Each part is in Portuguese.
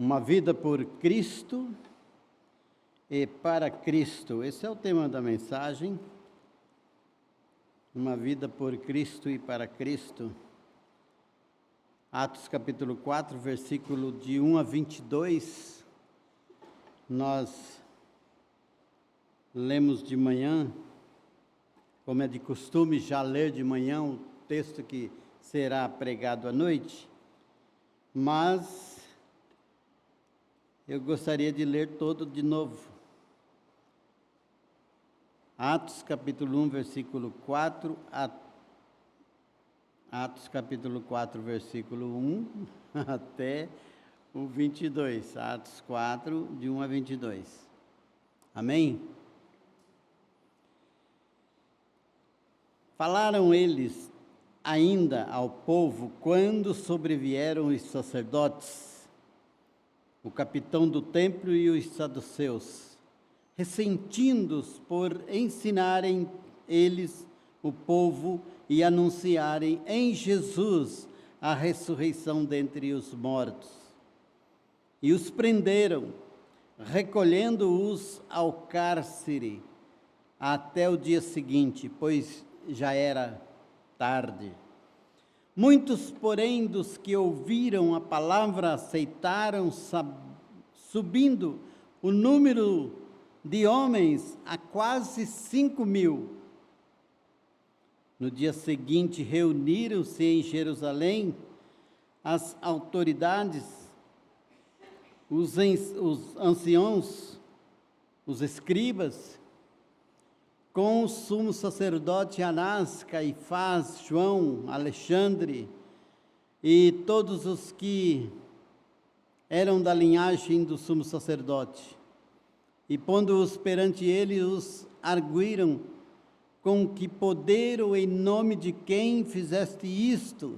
Uma vida por Cristo e para Cristo. Esse é o tema da mensagem. Uma vida por Cristo e para Cristo. Atos capítulo 4, versículo de 1 a 22. Nós lemos de manhã, como é de costume já ler de manhã o texto que será pregado à noite, mas eu gostaria de ler todo de novo. Atos capítulo 1, versículo 4, Atos capítulo 4, versículo 1 até o 22. Atos 4, de 1 a 22. Amém? Falaram eles ainda ao povo quando sobrevieram os sacerdotes, o capitão do templo e os saduceus, ressentindo-os por ensinarem eles o povo e anunciarem em Jesus a ressurreição dentre os mortos. E os prenderam, recolhendo-os ao cárcere até o dia seguinte, pois já era tarde. Muitos, porém, dos que ouviram a palavra aceitaram, subindo o número de homens a quase 5.000. No dia seguinte, reuniram-se em Jerusalém as autoridades, os anciãos, os escribas, com o sumo sacerdote Anás, Caifás, João, Alexandre e todos os que eram da linhagem do sumo sacerdote. E pondo-os perante ele, os arguíram: com que poder ou em nome de quem fizeste isto?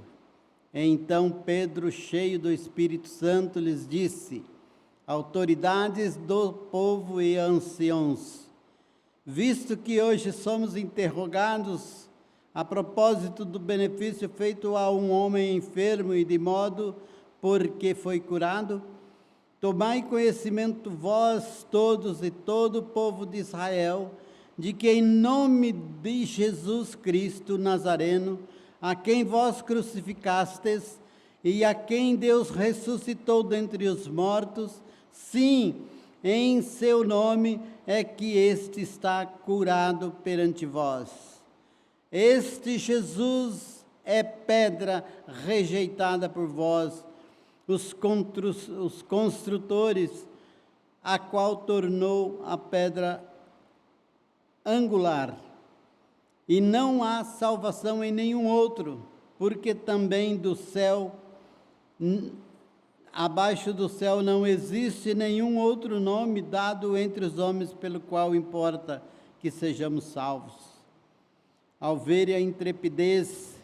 Então Pedro, cheio do Espírito Santo, lhes disse: autoridades do povo e anciãos, visto que hoje somos interrogados a propósito do benefício feito a um homem enfermo e de modo porque foi curado, tomai conhecimento vós todos e todo o povo de Israel, de que em nome de Jesus Cristo Nazareno, a quem vós crucificastes e a quem Deus ressuscitou dentre os mortos, sim, em seu nome é que este está curado perante vós. Este Jesus é pedra rejeitada por vós, os construtores, a qual tornou a pedra angular. E não há salvação em nenhum outro, porque também do céu, abaixo do céu não existe nenhum outro nome dado entre os homens pelo qual importa que sejamos salvos. Ao verem a intrepidez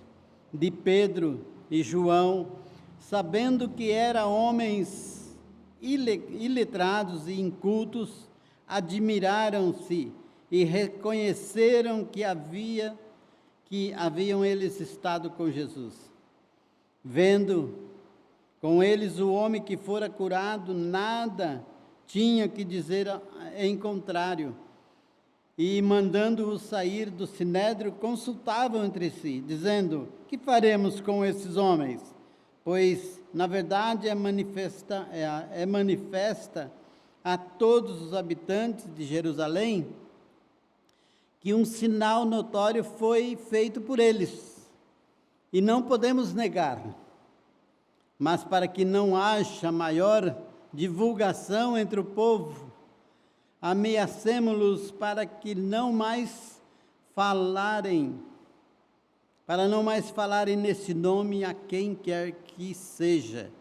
de Pedro e João, sabendo que eram homens iletrados e incultos, admiraram-se e reconheceram que haviam eles estado com Jesus. Vendo com eles o homem que fora curado, nada tinha que dizer em contrário. E mandando-os sair do sinédrio, consultavam entre si, dizendo: que faremos com esses homens? Pois, na verdade, é manifesta a todos os habitantes de Jerusalém que um sinal notório foi feito por eles, e não podemos negar. Mas para que não haja maior divulgação entre o povo, ameacemo-los para não mais falarem nesse nome a quem quer que seja.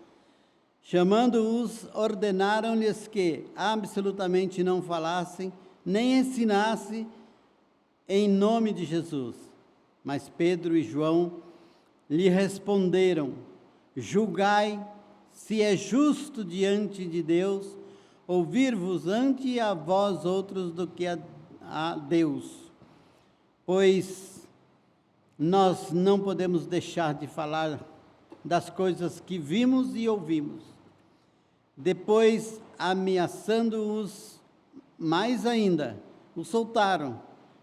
Chamando-os, ordenaram-lhes que absolutamente não falassem, nem ensinassem em nome de Jesus. Mas Pedro e João lhe responderam: julgai se é justo diante de Deus ouvir-vos antes a vós outros do que a Deus. Pois nós não podemos deixar de falar das coisas que vimos e ouvimos. Depois, ameaçando-os mais ainda, os soltaram,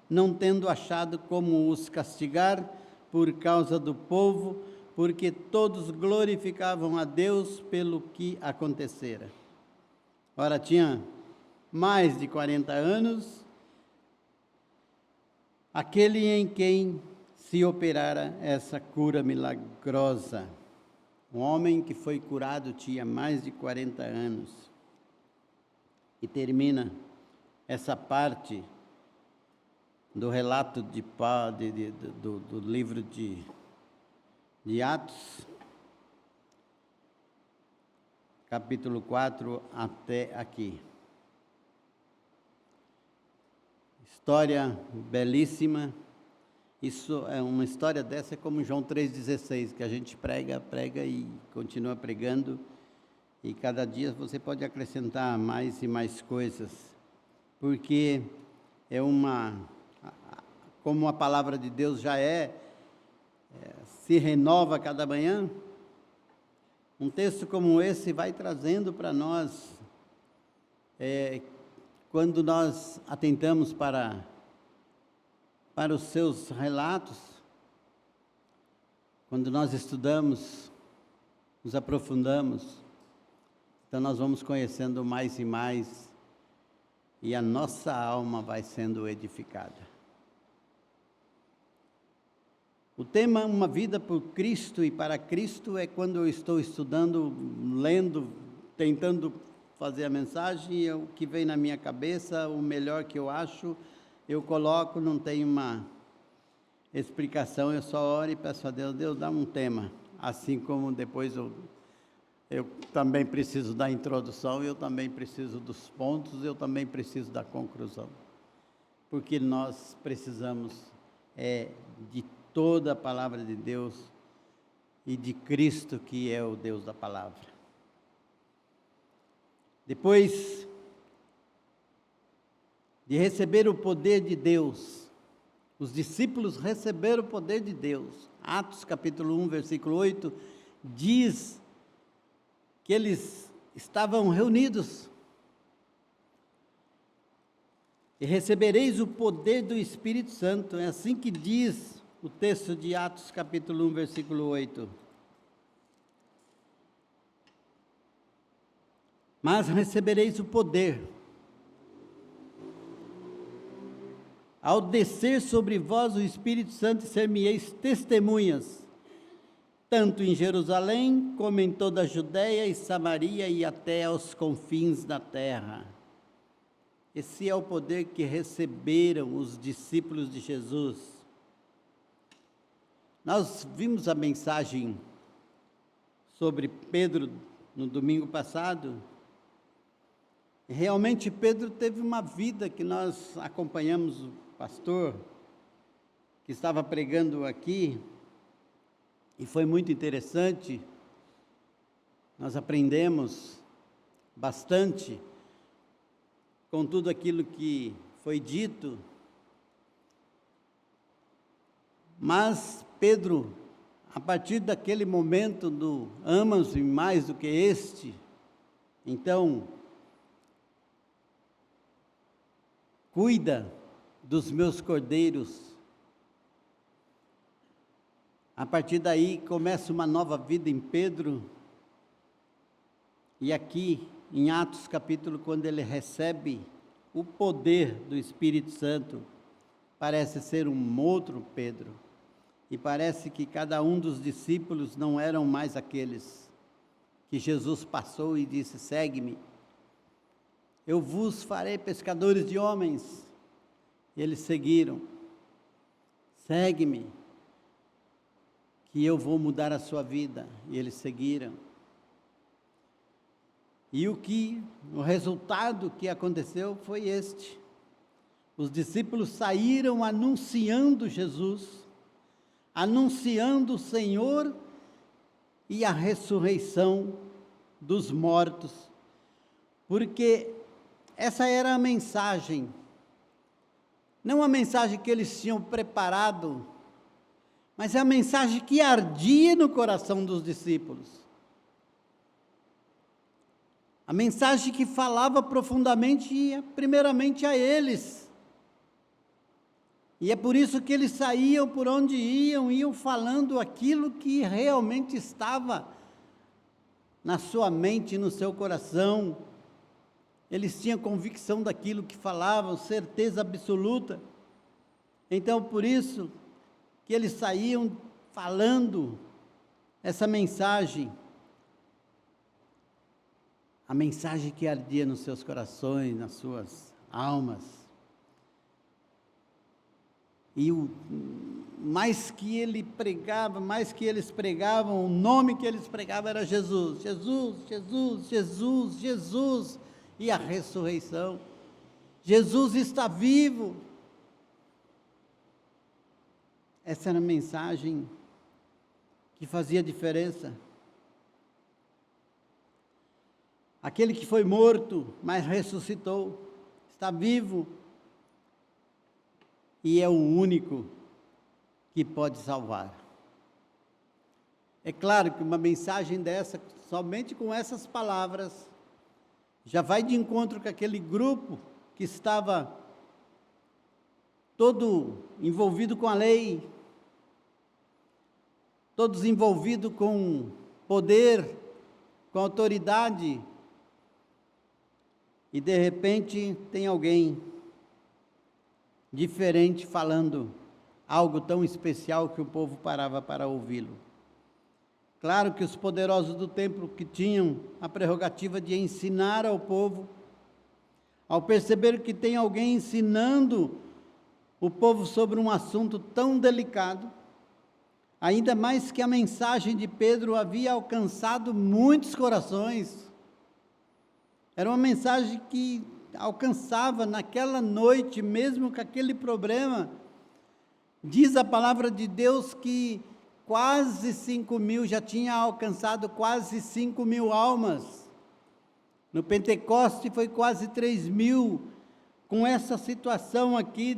não tendo achado como os castigar por causa do povo, porque todos glorificavam a Deus pelo que acontecera. Ora, tinha mais de 40 anos, aquele em quem se operara essa cura milagrosa. Um homem que foi curado tinha mais de 40 anos. E termina essa parte do relato do livro de Atos, capítulo 4 até aqui. História belíssima. Isso é uma história dessa, é como João 3,16, que a gente prega e continua pregando, e cada dia você pode acrescentar mais e mais coisas, porque é como a palavra de Deus já se renova cada manhã, um texto como esse vai trazendo para nós, quando nós atentamos para os seus relatos, quando nós estudamos, nos aprofundamos, então nós vamos conhecendo mais e mais, e a nossa alma vai sendo edificada. O tema Uma Vida por Cristo e para Cristo é quando eu estou estudando, lendo, tentando fazer a mensagem, o que vem na minha cabeça, o melhor que eu acho, eu coloco, não tem uma explicação, eu só oro e peço a Deus, Deus dá um tema, assim como depois eu também preciso da introdução, eu também preciso dos pontos, eu também preciso da conclusão, porque nós precisamos de toda a palavra de Deus e de Cristo, que é o Deus da palavra. Depois de receber o poder de Deus, os discípulos receberam o poder de Deus. Atos capítulo 1, versículo 8, diz que eles estavam reunidos. E recebereis o poder do Espírito Santo, é assim que diz o texto de Atos capítulo 1, versículo 8. Mas recebereis o poder, ao descer sobre vós o Espírito Santo, e ser-me-eis testemunhas, tanto em Jerusalém, como em toda a Judéia e Samaria, e até aos confins da terra. Esse é o poder que receberam os discípulos de Jesus. Nós vimos a mensagem sobre Pedro no domingo passado. Realmente Pedro teve uma vida que nós acompanhamos, o pastor que estava pregando aqui, e foi muito interessante. Nós aprendemos bastante com tudo aquilo que foi dito, mas Pedro, a partir daquele momento do amas-me mais do que este, então, cuida dos meus cordeiros. A partir daí começa uma nova vida em Pedro, e aqui em Atos capítulo, quando ele recebe o poder do Espírito Santo, parece ser um outro Pedro, e parece que cada um dos discípulos não eram mais aqueles que Jesus passou e disse: segue-me, eu vos farei pescadores de homens. E eles seguiram: segue-me, que eu vou mudar a sua vida. E eles seguiram. E o resultado que aconteceu foi este: os discípulos saíram anunciando Jesus, anunciando o Senhor e a ressurreição dos mortos, porque essa era a mensagem, não a mensagem que eles tinham preparado, mas é a mensagem que ardia no coração dos discípulos. A mensagem que falava profundamente, primeiramente a eles. E é por isso que eles saíam por onde iam falando aquilo que realmente estava na sua mente, no seu coração. Eles tinham convicção daquilo que falavam, certeza absoluta. Então, por isso que eles saíam falando essa mensagem. A mensagem que ardia nos seus corações, nas suas almas. E mais que ele pregava, mais que eles pregavam, o nome que eles pregavam era Jesus. Jesus, Jesus, Jesus, Jesus. E a ressurreição. Jesus está vivo. Essa era a mensagem que fazia diferença. Aquele que foi morto, mas ressuscitou, está vivo. E é o único que pode salvar. É claro que uma mensagem dessa, somente com essas palavras, já vai de encontro com aquele grupo que estava todo envolvido com a lei, todos envolvidos com poder, com autoridade, e de repente tem alguém diferente falando algo tão especial que o povo parava para ouvi-lo. Claro que os poderosos do templo, que tinham a prerrogativa de ensinar ao povo, ao perceber que tem alguém ensinando o povo sobre um assunto tão delicado, ainda mais que a mensagem de Pedro havia alcançado muitos corações, era uma mensagem que alcançava naquela noite, mesmo com aquele problema. Diz a palavra de Deus que quase 5.000, já tinha alcançado quase 5.000 almas. No Pentecoste foi quase 3.000, com essa situação aqui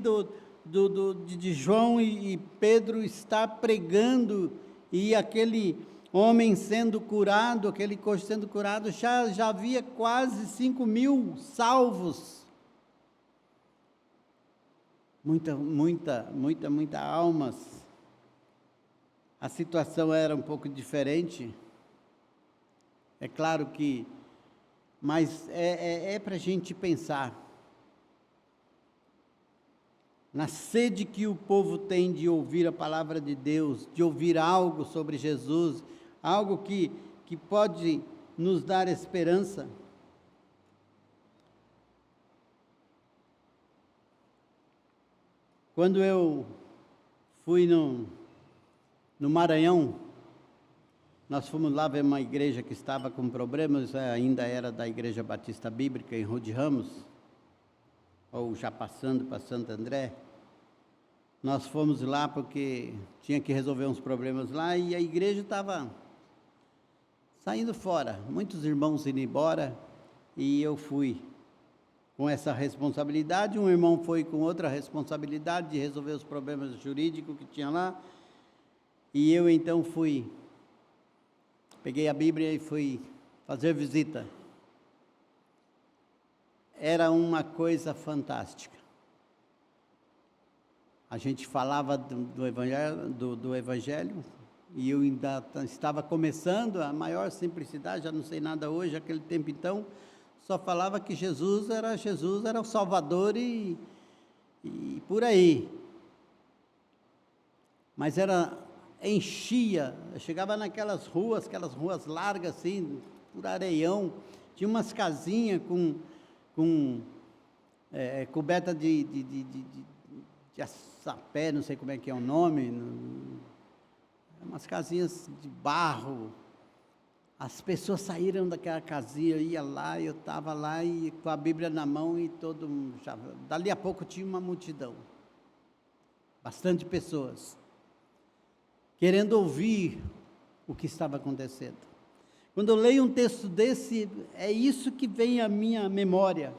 de João e Pedro estar pregando, e aquele homem sendo curado, aquele coxo sendo curado, já havia quase 5.000 salvos. Muita almas. A situação era um pouco diferente, é claro que, mas é para a gente pensar na sede que o povo tem de ouvir a palavra de Deus, de ouvir algo sobre Jesus, algo que pode nos dar esperança. Quando eu fui no Maranhão, nós fomos lá ver uma igreja que estava com problemas, ainda era da Igreja Batista Bíblica em Rio de Ramos, ou já passando para Santo André. Nós fomos lá porque tinha que resolver uns problemas lá, e a igreja estava saindo fora, muitos irmãos indo embora, e eu fui com essa responsabilidade. Um irmão foi com outra responsabilidade de resolver os problemas jurídicos que tinha lá, e eu então peguei a Bíblia e fui fazer visita. Era uma coisa fantástica. A gente falava do Evangelho, e eu ainda estava começando, a maior simplicidade, já não sei nada hoje, aquele tempo então, só falava que Jesus era o Salvador e por aí. Mas enchia, chegava naquelas ruas, aquelas ruas largas assim, por areião, tinha umas casinhas coberta de açapé, não sei como é que é o nome, umas casinhas de barro. As pessoas saíram daquela casinha, eu ia lá, eu estava lá e com a Bíblia na mão, e todo mundo, dali a pouco tinha uma multidão, bastante pessoas, querendo ouvir o que estava acontecendo. Quando eu leio um texto desse, é isso que vem à minha memória.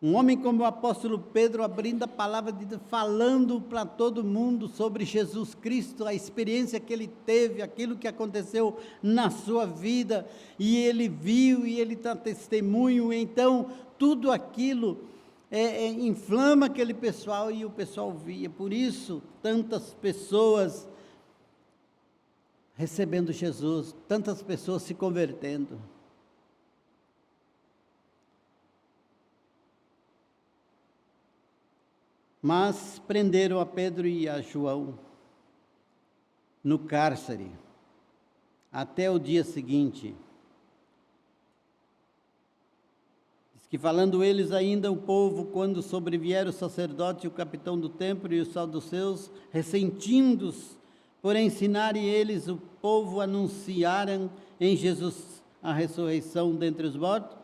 Um homem como o apóstolo Pedro, abrindo a palavra de Deus, falando para todo mundo sobre Jesus Cristo, a experiência que ele teve, aquilo que aconteceu na sua vida, e ele viu, e ele está testemunho, então tudo aquilo inflama aquele pessoal, e o pessoal via. Por isso, tantas pessoas recebendo Jesus, tantas pessoas se convertendo. Mas prenderam a Pedro e a João no cárcere, até o dia seguinte. Diz que falando eles ainda, o povo, quando sobrevieram o sacerdote, o capitão do templo e os saduceus, ressentindo-os por ensinarem eles, o povo anunciaram em Jesus a ressurreição dentre os mortos,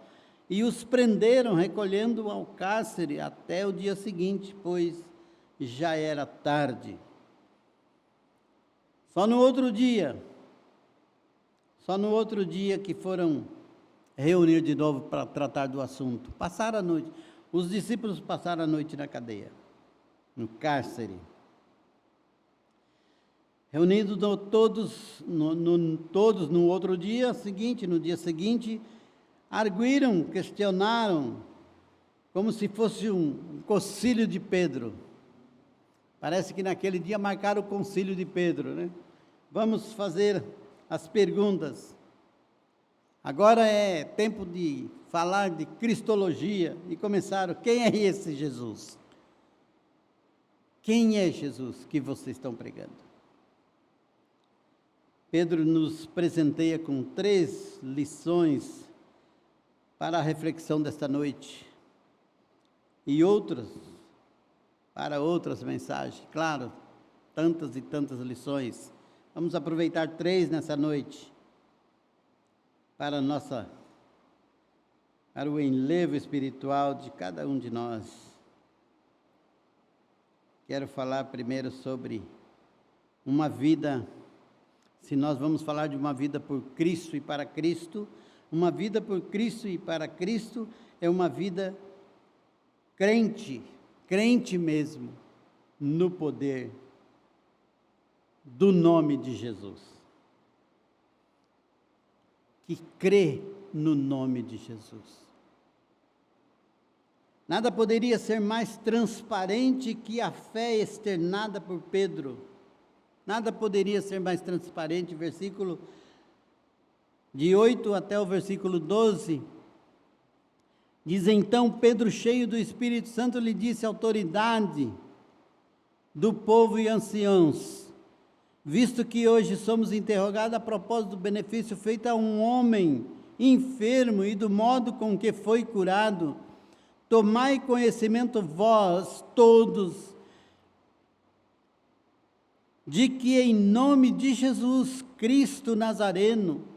e os prenderam, recolhendo ao cárcere até o dia seguinte, pois já era tarde. Só no outro dia que foram reunir de novo para tratar do assunto. Passaram a noite, os discípulos passaram a noite na cadeia, no cárcere. Reunidos todos no outro dia seguinte, no dia seguinte, arguíram, questionaram, como se fosse um concílio de Pedro. Parece que naquele dia marcaram o concílio de Pedro, né? Vamos fazer as perguntas. Agora é tempo de falar de cristologia. E começaram: quem é esse Jesus? Quem é Jesus que vocês estão pregando? Pedro nos presenteia com 3 lições para a reflexão desta noite, e outras para outras mensagens, claro, tantas e tantas lições. Vamos aproveitar 3 nessa noite, para o enlevo espiritual de cada um de nós. Quero falar primeiro sobre uma vida, se nós vamos falar de uma vida por Cristo e para Cristo, uma vida por Cristo e para Cristo é uma vida crente mesmo, no poder do nome de Jesus, que crê no nome de Jesus. Nada poderia ser mais transparente que a fé externada por Pedro. Nada poderia ser mais transparente. Versículo de 8 até o versículo 12, diz: então Pedro, cheio do Espírito Santo, lhe disse: autoridade do povo e anciãos, visto que hoje somos interrogados a propósito do benefício feito a um homem enfermo e do modo com que foi curado, tomai conhecimento vós todos, de que em nome de Jesus Cristo Nazareno,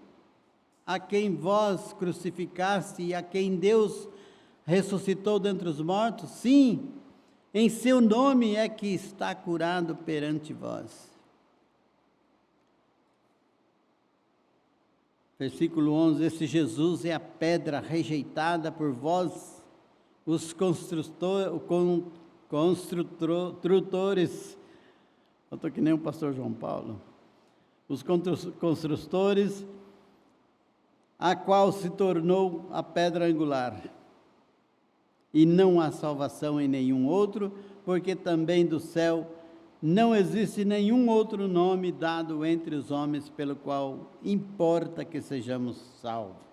a quem vós crucificaste e a quem Deus ressuscitou dentre os mortos, sim, em seu nome é que está curado perante vós. Versículo 11, esse Jesus é a pedra rejeitada por vós, os construtores, eu estou que nem o pastor João Paulo, os construtores, a qual se tornou a pedra angular. E não há salvação em nenhum outro, porque também do céu não existe nenhum outro nome dado entre os homens pelo qual importa que sejamos salvos.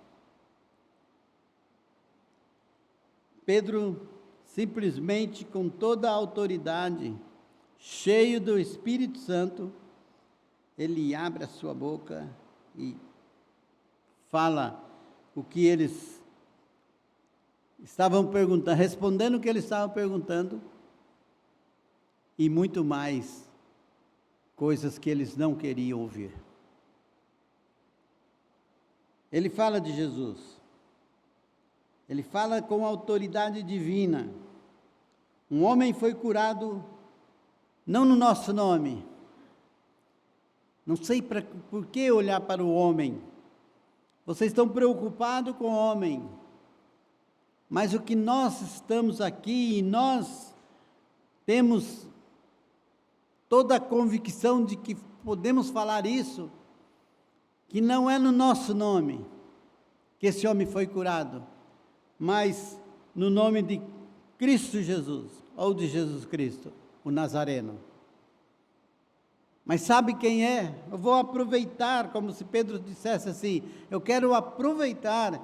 Pedro, simplesmente com toda a autoridade, cheio do Espírito Santo, ele abre a sua boca e fala o que eles estavam perguntando, respondendo o que eles estavam perguntando, e muito mais coisas que eles não queriam ouvir. Ele fala de Jesus, ele fala com autoridade divina. Um homem foi curado, não no nosso nome. Não sei por que olhar para o homem. Vocês estão preocupados com o homem. Mas o que nós estamos aqui, e nós temos toda a convicção de que podemos falar isso, que não é no nosso nome que esse homem foi curado, mas no nome de Cristo Jesus, ou de Jesus Cristo, o Nazareno. Mas sabe quem é? Eu vou aproveitar, como se Pedro dissesse assim, eu quero aproveitar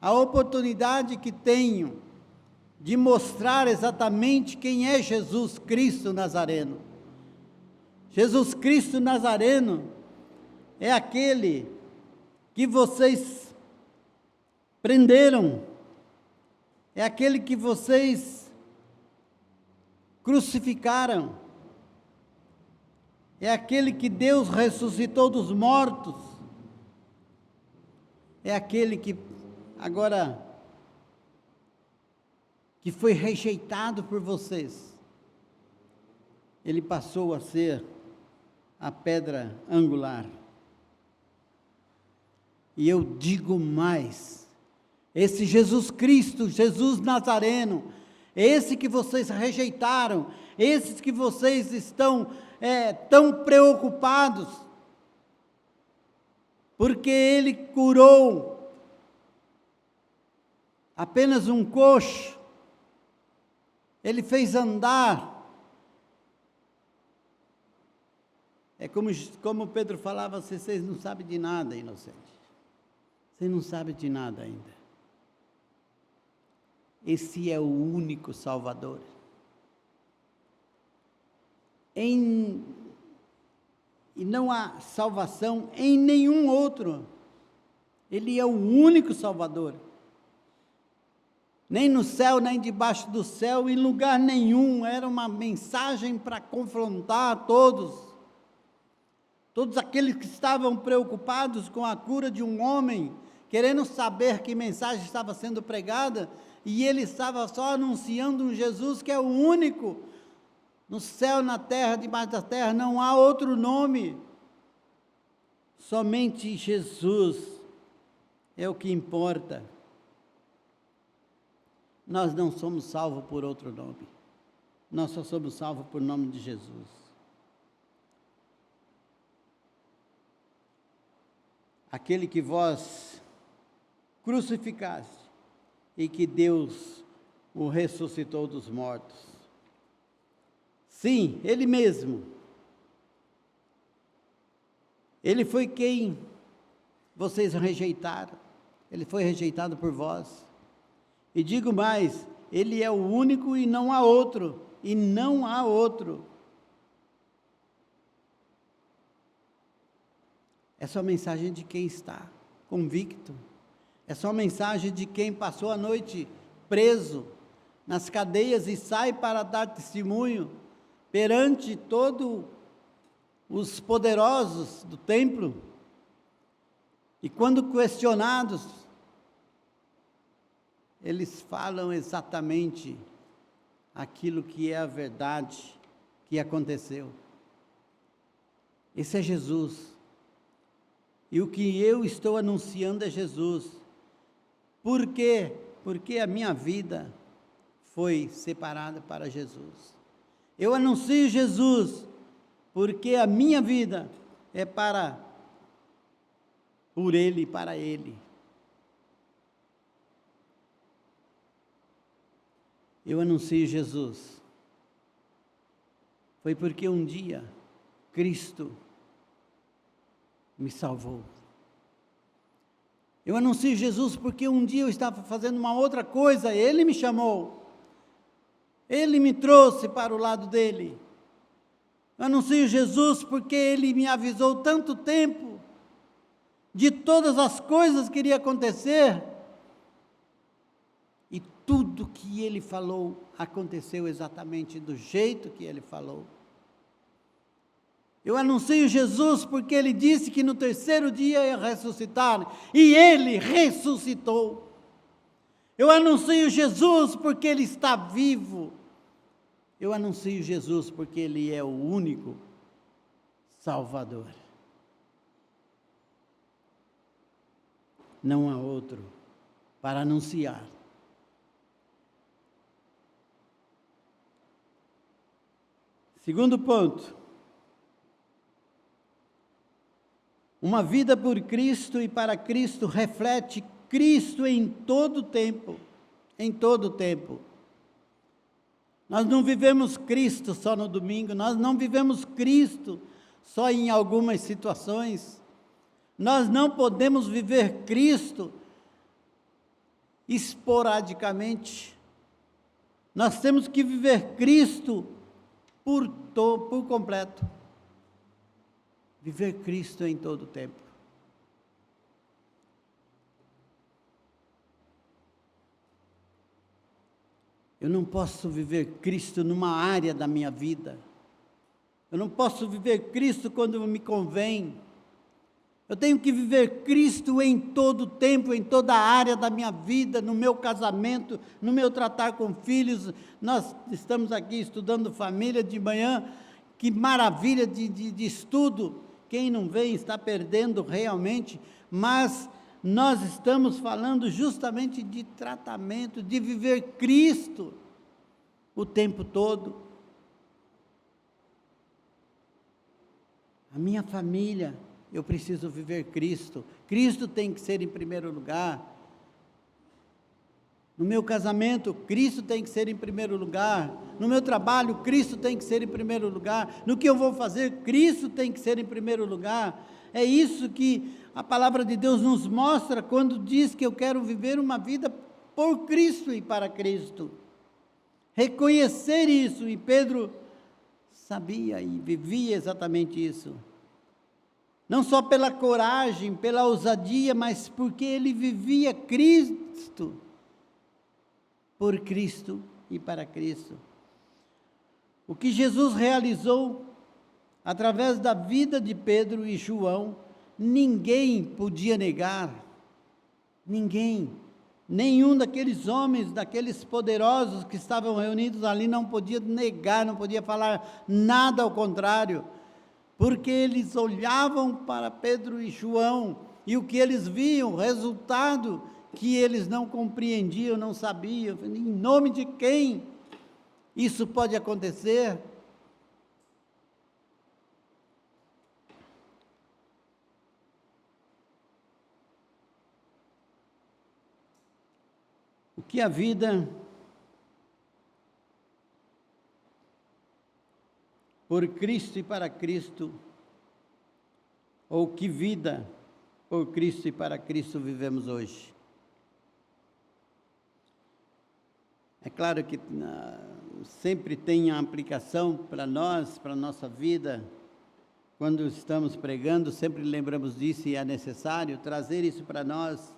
a oportunidade que tenho de mostrar exatamente quem é Jesus Cristo Nazareno. Jesus Cristo Nazareno é aquele que vocês prenderam, é aquele que vocês crucificaram, é aquele que Deus ressuscitou dos mortos, é aquele que agora que foi rejeitado por vocês, ele passou a ser a pedra angular. E eu digo mais, esse Jesus Cristo, Jesus Nazareno, esse que vocês rejeitaram, esses que vocês estão tão preocupados, porque ele curou apenas um coxo, ele fez andar. É como Pedro falava, vocês não sabem de nada, inocente. Vocês não sabem de nada ainda. Esse é o único Salvador. E não há salvação em nenhum outro. Ele é o único Salvador. Nem no céu, nem debaixo do céu, em lugar nenhum. Era uma mensagem para confrontar todos aqueles que estavam preocupados com a cura de um homem, querendo saber que mensagem estava sendo pregada, e ele estava só anunciando um Jesus que é o único. No céu, na terra, debaixo da terra, não há outro nome. Somente Jesus é o que importa. Nós não somos salvos por outro nome. Nós só somos salvos por nome de Jesus. Aquele que vós crucificaste e que Deus o ressuscitou dos mortos. Sim, Ele mesmo. Ele foi quem vocês rejeitaram. Ele foi rejeitado por vós. E digo mais, Ele é o único e não há outro. E não há outro. É só mensagem de quem está convicto. É só mensagem de quem passou a noite preso nas cadeias e sai para dar testemunho perante todos os poderosos do templo. E quando questionados, eles falam exatamente aquilo que é a verdade que aconteceu. Esse é Jesus. E o que eu estou anunciando é Jesus. Por quê? Porque a minha vida foi separada para Jesus. Eu anuncio Jesus, porque a minha vida é por Ele e para Ele. Eu anuncio Jesus. Foi porque um dia Cristo me salvou. Eu anuncio Jesus porque um dia eu estava fazendo uma outra coisa, Ele me chamou, Ele me trouxe para o lado dEle. Eu anuncio Jesus porque Ele me avisou tanto tempo de todas as coisas que iriam acontecer, e tudo que Ele falou aconteceu exatamente do jeito que Ele falou. Eu anuncio Jesus porque Ele disse que no terceiro dia ia ressuscitar, e Ele ressuscitou. Eu anuncio Jesus porque Ele está vivo. Eu anuncio Jesus porque Ele é o único Salvador. Não há outro para anunciar, Segundo ponto, uma vida por Cristo e para Cristo reflete Cristo em todo o tempo, em todo o tempo. Nós não vivemos Cristo só no domingo, nós não vivemos Cristo só em algumas situações, nós não podemos viver Cristo esporadicamente, nós temos que viver Cristo por completo, viver Cristo em todo o tempo. Eu não posso viver Cristo numa área da minha vida, eu não posso viver Cristo quando me convém, eu tenho que viver Cristo em todo o tempo, em toda a área da minha vida, no meu casamento, no meu tratar com filhos. Nós estamos aqui estudando família de manhã, que maravilha de estudo, quem não vem está perdendo realmente, mas nós estamos falando justamente de tratamento, de viver Cristo o tempo todo. A minha família, eu preciso viver Cristo, Cristo tem que ser em primeiro lugar. No meu casamento, Cristo tem que ser em primeiro lugar. No meu trabalho, Cristo tem que ser em primeiro lugar. No que eu vou fazer, Cristo tem que ser em primeiro lugar. É isso que a palavra de Deus nos mostra quando diz que eu quero viver uma vida por Cristo e para Cristo. Reconhecer isso, e Pedro sabia e vivia exatamente isso. Não só pela coragem, pela ousadia, mas porque ele vivia Cristo, por Cristo e para Cristo. O que Jesus realizou através da vida de Pedro e João, ninguém podia negar, ninguém, nenhum daqueles homens, daqueles poderosos que estavam reunidos ali não podia negar, não podia falar nada ao contrário, porque eles olhavam para Pedro e João, e o que eles viam, o resultado que eles não compreendiam, não sabiam, em nome de quem isso pode acontecer? O que a vida por Cristo e para Cristo, ou que vida por Cristo e para Cristo vivemos hoje? É claro que sempre tem a aplicação para nós, para a nossa vida. Quando estamos pregando, sempre lembramos disso, e é necessário trazer isso para nós.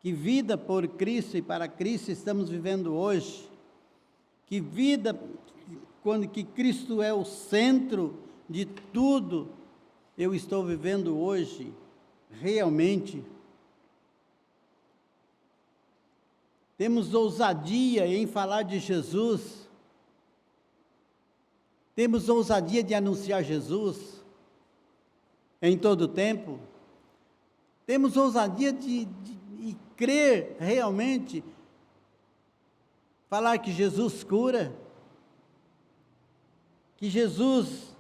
Que vida por Cristo e para Cristo estamos vivendo hoje? Que vida, quando que Cristo é o centro de tudo, eu estou vivendo hoje, realmente? Temos ousadia em falar de Jesus? Temos ousadia de anunciar Jesus em todo o tempo? Temos ousadia de crer realmente, falar que Jesus cura, que Jesus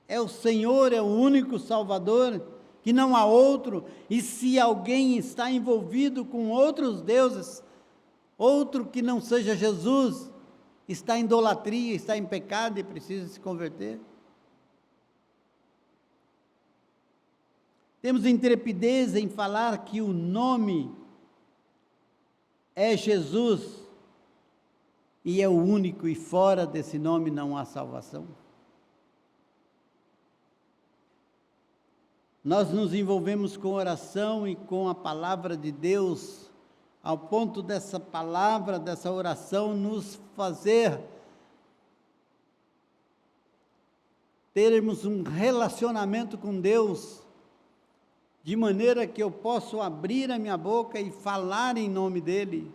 é o Senhor, é o único Salvador, que não há outro, e se alguém está envolvido com outros deuses, outro que não seja Jesus, está em idolatria, está em pecado e precisa se converter? Temos intrepidez em falar que o nome é Jesus, e é o único, e fora desse nome não há salvação? Nós nos envolvemos com oração e com a palavra de Deus, ao ponto dessa palavra, dessa oração, nos fazer termos um relacionamento com Deus, de maneira que eu possa abrir a minha boca e falar em nome dEle,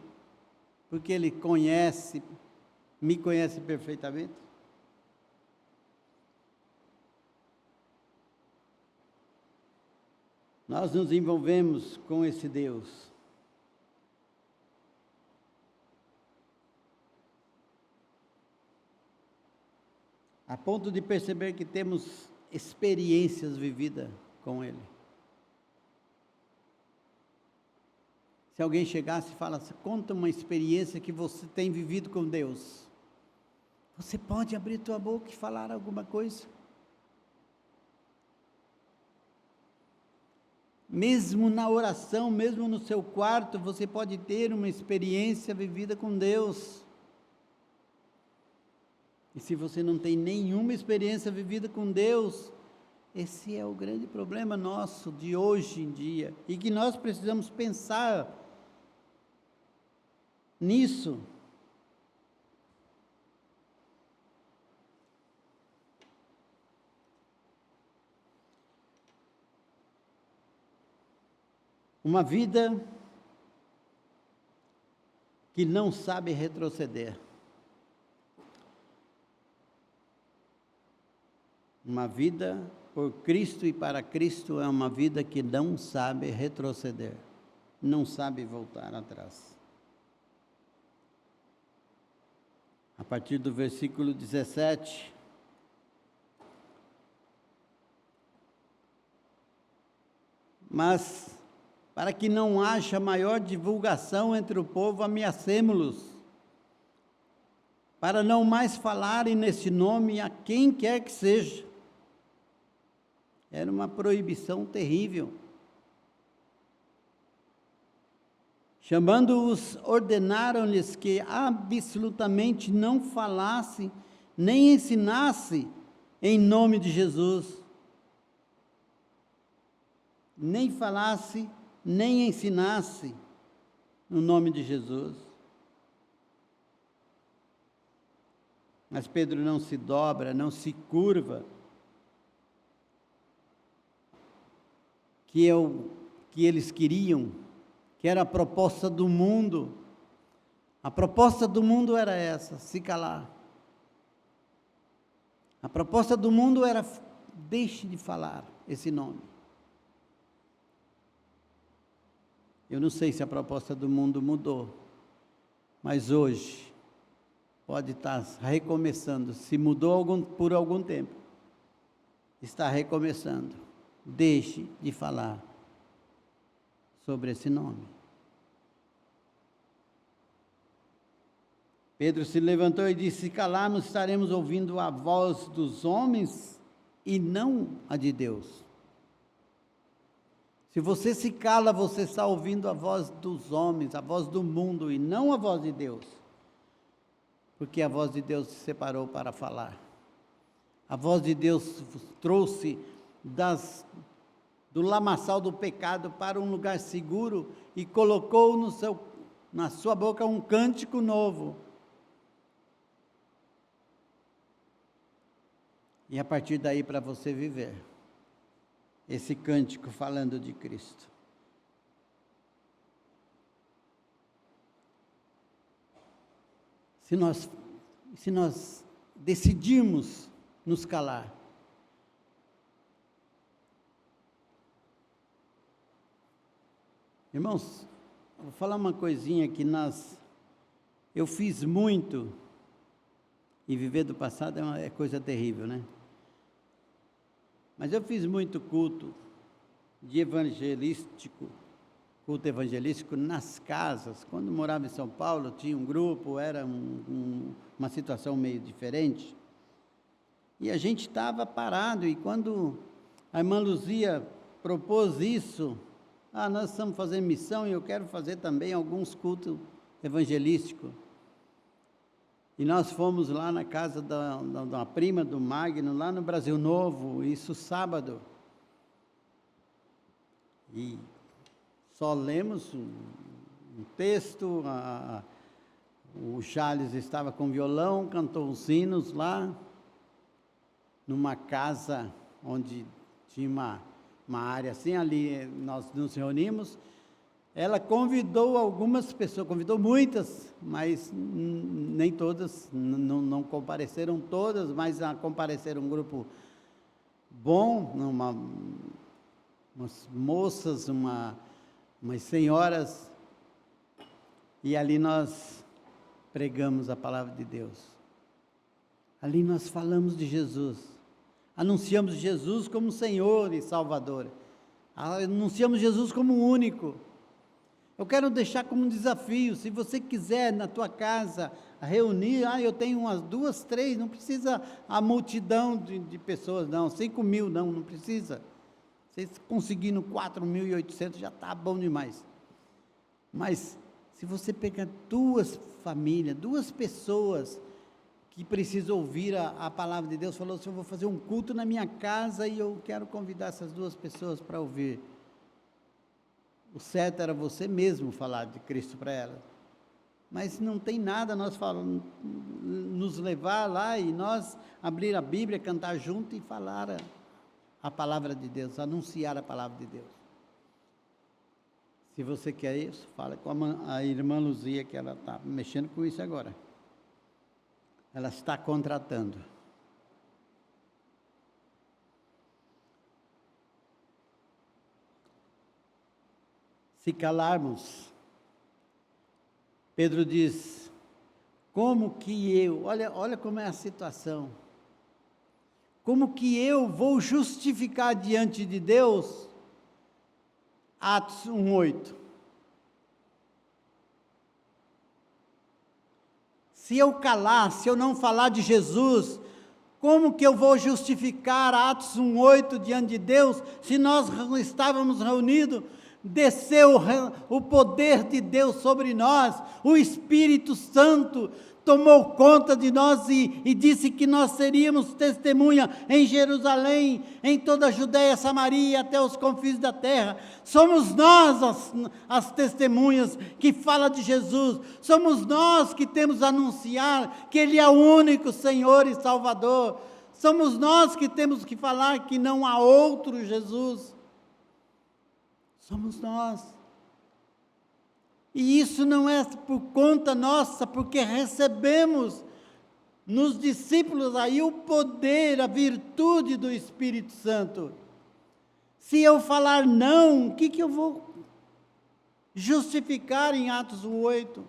porque Ele conhece, me conhece perfeitamente. Nós nos envolvemos com esse Deus. a ponto de perceber que temos experiências vividas com Ele. Se alguém chegasse e falasse, conta uma experiência que você tem vivido com Deus, você pode abrir tua boca e falar alguma coisa? Mesmo na oração, mesmo no seu quarto, você pode ter uma experiência vivida com Deus. E se você não tem nenhuma experiência vivida com Deus, esse é o grande problema nosso de hoje em dia, e que nós precisamos pensar nisso. Uma vida que não sabe retroceder. Uma vida por Cristo e para Cristo é uma vida que não sabe retroceder, não sabe voltar atrás. A partir do versículo 17, mas para que não haja maior divulgação entre o povo, ameacemo-los, para não mais falarem nesse nome a quem quer que seja. Era uma proibição terrível. Chamando-os, ordenaram-lhes que absolutamente não falassem, nem ensinassem em nome de Jesus. Nem falasse, nem ensinasse no nome de Jesus. Mas Pedro não se dobra, não se curva, que eles queriam, que era a proposta do mundo. A proposta do mundo era essa, se calar. A proposta do mundo era, deixe de falar esse nome. Eu não sei se a proposta do mundo mudou, mas hoje pode estar recomeçando. Se mudou por algum tempo, está recomeçando. Deixe de falar sobre esse nome. Pedro se levantou e disse: se calarmos, estaremos ouvindo a voz dos homens e não a de Deus. Se você se cala, você está ouvindo a voz dos homens, a voz do mundo e não a voz de Deus. Porque a voz de Deus se separou para falar. A voz de Deus trouxe do lamaçal do pecado para um lugar seguro e colocou na sua boca um cântico novo. E a partir daí para você viver esse cântico falando de Cristo. Se nós decidirmos nos calar, irmãos, vou falar uma coisinha que eu fiz muito, e viver do passado é coisa terrível, né? Mas eu fiz muito culto evangelístico nas casas. Quando morava em São Paulo, tinha um grupo, era uma situação meio diferente. E a gente estava parado, e quando a irmã Luzia propôs isso, nós estamos fazendo missão e eu quero fazer também alguns cultos evangelísticos. E nós fomos lá na casa da prima do Magno, lá no Brasil Novo, isso sábado. E só lemos um texto, o Charles estava com violão, cantou os hinos lá, numa casa onde tinha uma área assim, ali nós nos reunimos. Ela convidou algumas pessoas, convidou muitas, mas nem todas, não compareceram todas, mas compareceram um grupo bom, umas moças, umas senhoras, e ali nós pregamos a palavra de Deus. Ali nós falamos de Jesus, anunciamos Jesus como Senhor e Salvador, anunciamos Jesus como único. Eu quero deixar como um desafio, se você quiser na tua casa reunir, eu tenho umas 2, 3, não precisa a multidão de pessoas não, 5.000 não precisa, vocês conseguindo 4.800 já está bom demais, mas se você pegar 2 famílias, 2 pessoas, que precisam ouvir a palavra de Deus, falou assim, eu vou fazer um culto na minha casa, e eu quero convidar essas 2 pessoas para ouvir, o certo era você mesmo falar de Cristo para ela, mas não tem nada, nós falamos, nos levar lá, e nós abrir a Bíblia, cantar junto, e falar a palavra de Deus, anunciar a palavra de Deus. Se você quer isso, fala com a irmã Luzia, que ela está mexendo com isso agora, ela está contratando. Se calarmos, Pedro diz, como que eu, olha como é a situação, como que eu vou justificar diante de Deus, Atos 1:8, se eu calar, se eu não falar de Jesus, como que eu vou justificar Atos 1:8 diante de Deus, se nós estávamos reunidos, desceu o poder de Deus sobre nós, o Espírito Santo tomou conta de nós e disse que nós seríamos testemunha em Jerusalém, em toda a Judéia, Samaria, até os confins da terra. Somos nós as testemunhas que falam de Jesus, somos nós que temos a anunciar que Ele é o único Senhor e Salvador, somos nós que temos que falar que não há outro Jesus, somos nós. E isso não é por conta nossa, porque recebemos nos discípulos aí o poder, a virtude do Espírito Santo. Se eu falar não, o que eu vou justificar em Atos 1:8?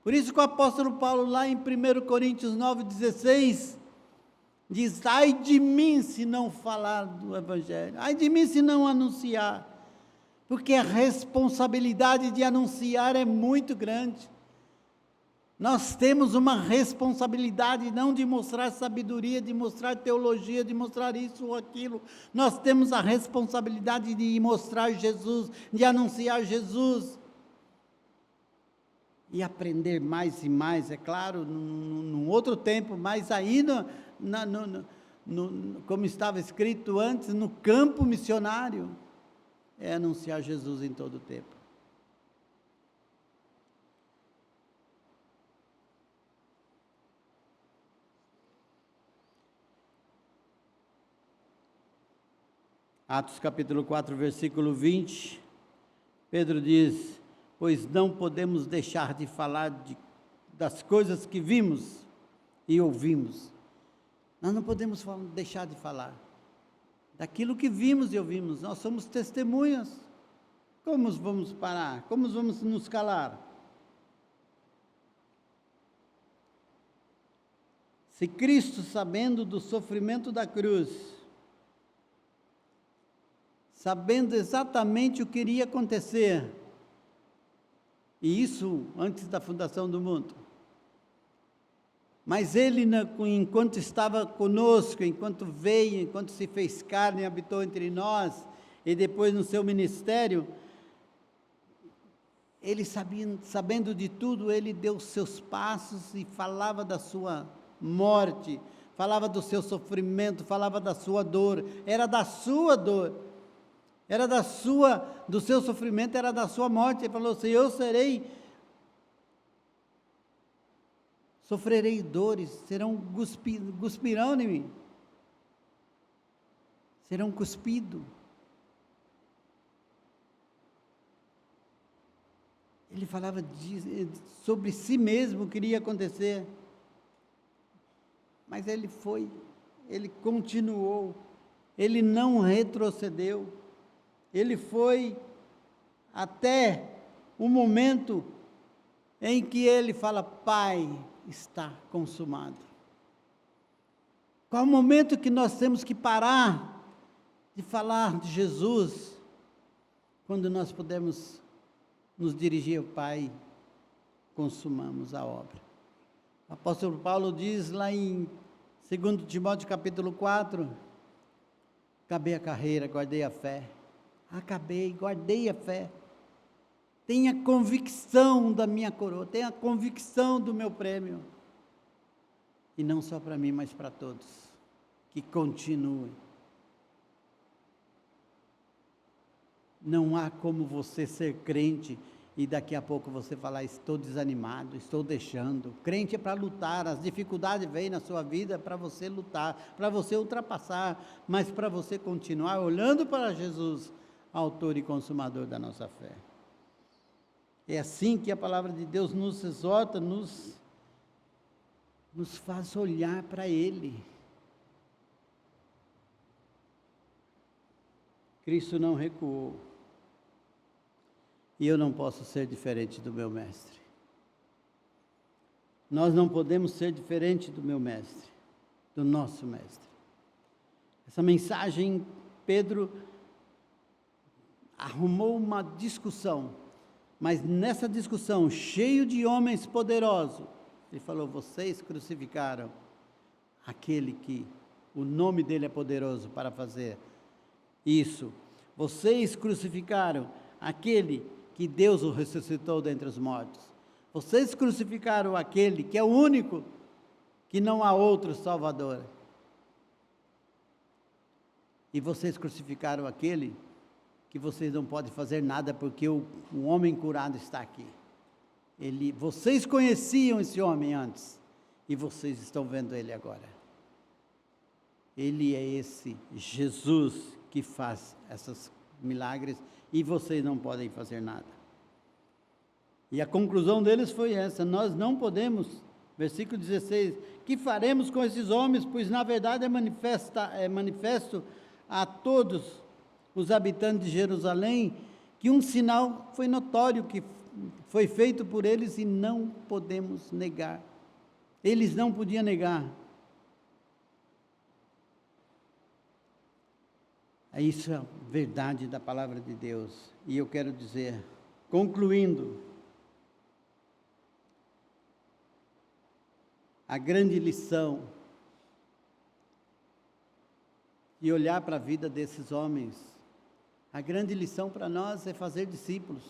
Por isso que o apóstolo Paulo, lá em 1 Coríntios 9:16, diz, ai de mim se não falar do Evangelho, ai de mim se não anunciar, porque a responsabilidade de anunciar é muito grande. Nós temos uma responsabilidade não de mostrar sabedoria, de mostrar teologia, de mostrar isso ou aquilo, nós temos a responsabilidade de mostrar Jesus, de anunciar Jesus, e aprender mais e mais, é claro, num outro tempo, mas aí, como estava escrito antes, no campo missionário, é anunciar Jesus em todo o tempo. Atos capítulo 4, versículo 20, Pedro diz, pois não podemos deixar de falar das coisas que vimos e ouvimos. Nós não podemos deixar de falar daquilo que vimos e ouvimos, nós somos testemunhas. Como vamos parar? Como vamos nos calar? Se Cristo, sabendo do sofrimento da cruz, sabendo exatamente o que iria acontecer, e isso antes da fundação do mundo, mas Ele, enquanto estava conosco, enquanto veio, enquanto se fez carne e habitou entre nós, e depois no seu ministério, Ele sabendo de tudo, Ele deu os seus passos e falava da sua morte, falava do seu sofrimento, falava da sua dor, era da sua dor, era do seu sofrimento, era da sua morte. Ele falou assim, sofrerei dores, cuspirão em mim, serão cuspidos. Ele falava sobre si mesmo, o que iria acontecer, mas ele continuou, ele não retrocedeu, ele foi até o momento em que ele fala, Pai, está consumado. Qual o momento que nós temos que parar de falar de Jesus, quando nós podemos nos dirigir ao Pai, consumamos a obra. O apóstolo Paulo diz lá em 2 Timóteo capítulo 4, acabei a carreira, guardei a fé. Guardei a fé. Tenha convicção da minha coroa, tenha convicção do meu prêmio. E não só para mim, mas para todos. Que continuem. Não há como você ser crente e daqui a pouco você falar, estou desanimado, estou deixando. Crente é para lutar, as dificuldades vêm na sua vida para você lutar, para você ultrapassar, mas para você continuar olhando para Jesus, autor e consumador da nossa fé. É assim que a palavra de Deus nos exorta, nos faz olhar para Ele. Cristo não recuou. E eu não posso ser diferente do meu mestre. Nós não podemos ser diferente do meu mestre, do nosso mestre. Essa mensagem, Pedro arrumou uma discussão, mas nessa discussão, cheio de homens poderosos, ele falou, vocês crucificaram aquele que o nome dele é poderoso para fazer isso. Vocês crucificaram aquele que Deus o ressuscitou dentre os mortos. Vocês crucificaram aquele que é o único, que não há outro Salvador. E vocês crucificaram aquele que vocês não podem fazer nada, porque o homem curado está aqui. Vocês conheciam esse homem antes, e vocês estão vendo ele agora. Ele é esse Jesus que faz esses milagres, e vocês não podem fazer nada. E a conclusão deles foi essa, nós não podemos, versículo 16, que faremos com esses homens, pois na verdade é manifesto a todos os habitantes de Jerusalém, que um sinal foi notório, que foi feito por eles e não podemos negar. Eles não podiam negar. Isso é a verdade da palavra de Deus. E eu quero dizer, concluindo, a grande lição de olhar para a vida desses homens, a grande lição para nós é fazer discípulos.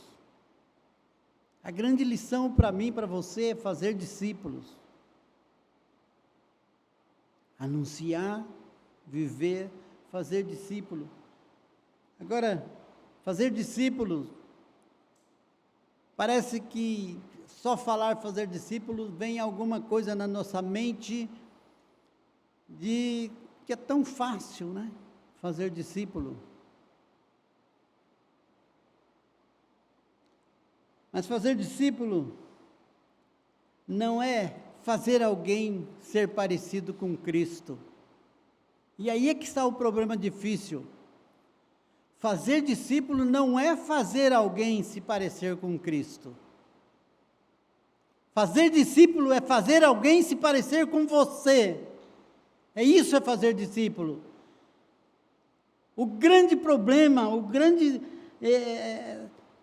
A grande lição para mim, para você, é fazer discípulos. Anunciar, viver, fazer discípulo. Agora, fazer discípulos, parece que só falar fazer discípulos, vem alguma coisa na nossa mente de que é tão fácil, né? Fazer discípulo. Mas fazer discípulo não é fazer alguém ser parecido com Cristo. E aí é que está o problema difícil. Fazer discípulo não é fazer alguém se parecer com Cristo. Fazer discípulo é fazer alguém se parecer com você. Isso é fazer discípulo. O grande problema,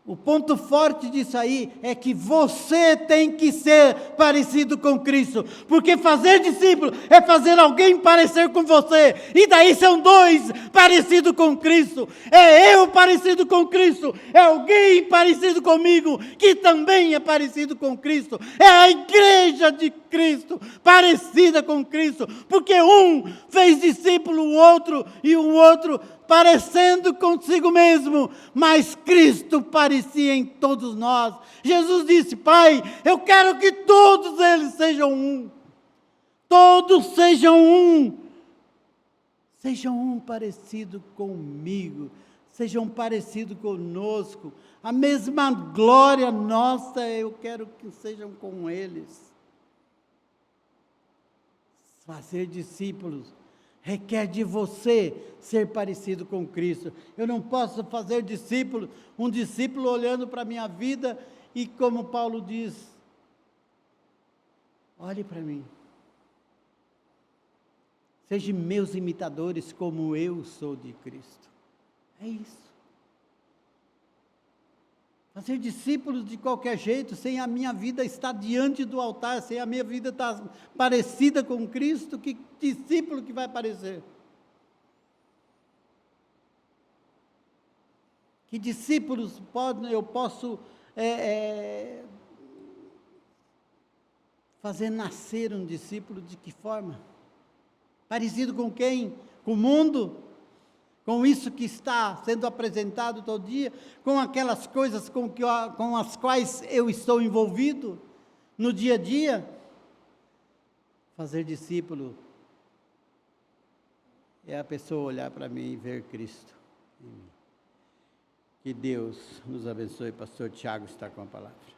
o ponto forte disso aí é que você tem que ser parecido com Cristo, porque fazer discípulo é fazer alguém parecer com você, e daí são dois parecidos com Cristo, é eu parecido com Cristo, é alguém parecido comigo, que também é parecido com Cristo, é a igreja de Cristo, parecida com Cristo, porque um fez discípulo o outro, e o outro parecendo consigo mesmo, mas Cristo parecia em todos nós. Jesus disse, Pai, eu quero que todos eles sejam um, todos sejam um parecido comigo, sejam parecido conosco, a mesma glória nossa, eu quero que sejam com eles. Fazer discípulos requer de você ser parecido com Cristo. Eu não posso fazer discípulo, um discípulo olhando para a minha vida e como Paulo diz, olhe para mim. Sejam meus imitadores como eu sou de Cristo. É isso. Fazer discípulos de qualquer jeito, sem a minha vida estar diante do altar, sem a minha vida estar parecida com Cristo, que discípulo que vai parecer? Que discípulos eu posso fazer nascer um discípulo de que forma? Parecido com quem? Com o mundo? Com isso que está sendo apresentado todo dia? Com aquelas coisas com as quais eu estou envolvido no dia a dia? Fazer discípulo é a pessoa olhar para mim e ver Cristo em mim. Que Deus nos abençoe. Pastor Tiago está com a palavra.